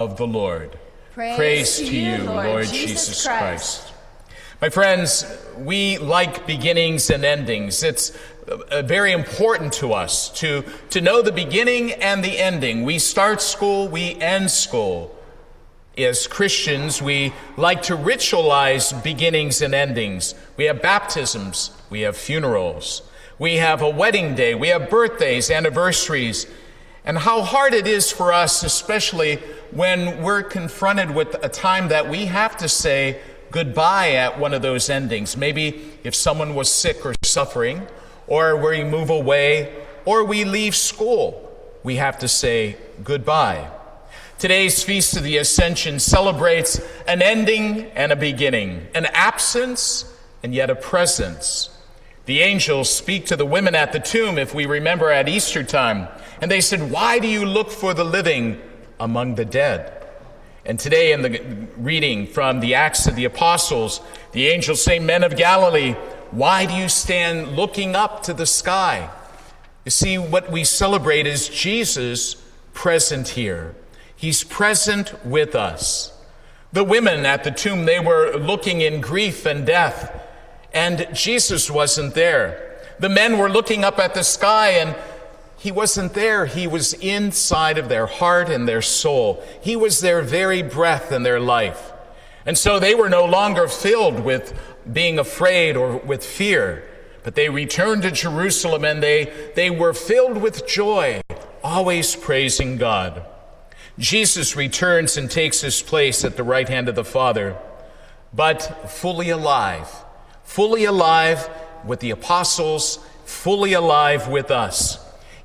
of the Lord. Praise to you, Lord Jesus Christ. My friends, we like beginnings and endings. It's very important to us to know the beginning and the ending. We start school, we end school. As Christians, we like to ritualize beginnings and endings. We have baptisms, we have funerals, we have a wedding day, we have birthdays, anniversaries. And how hard it is for us, especially when we're confronted with a time that we have to say goodbye at one of those endings. Maybe if someone was sick or suffering, or we move away, or we leave school, we have to say goodbye. Today's Feast of the Ascension celebrates an ending and a beginning, an absence and yet a presence. The angels speak to the women at the tomb, if we remember at Easter time, and they said, "Why do you look for the living among the dead?" And today in the reading from the Acts of the Apostles, the angels say, "Men of Galilee, why do you stand looking up to the sky?" You see, what we celebrate is Jesus present here. He's present with us. The women at the tomb, they were looking in grief and death, and Jesus wasn't there. The men were looking up at the sky, and he wasn't there. He was inside of their heart and their soul. He was their very breath and their life. And so they were no longer filled with being afraid or with fear, but they returned to Jerusalem and they were filled with joy, always praising God. Jesus returns and takes his place at the right hand of the Father, but fully alive with the apostles, fully alive with us.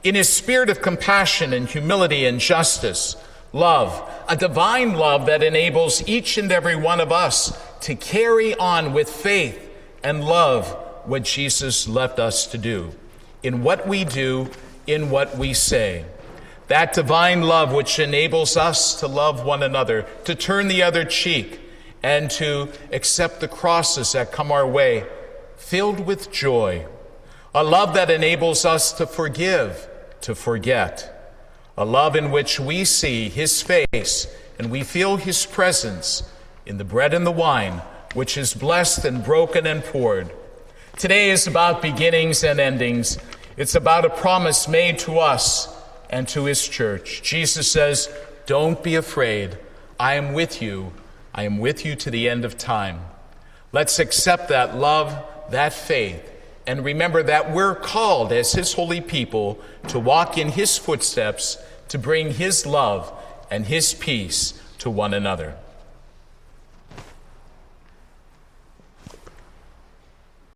In his spirit of compassion and humility and justice, love, a divine love that enables each and every one of us to carry on with faith and love what Jesus left us to do, in what we do, in what we say. That divine love which enables us to love one another, to turn the other cheek, and to accept the crosses that come our way, filled with joy. A love that enables us to forgive, to forget. A love in which we see his face and we feel his presence in the bread and the wine, which is blessed and broken and poured. Today is about beginnings and endings. It's about a promise made to us and to his church. Jesus says, "Don't be afraid. I am with you. I am with you to the end of time." Let's accept that love, that faith, and remember that we're called as his holy people to walk in his footsteps, to bring his love and his peace to one another.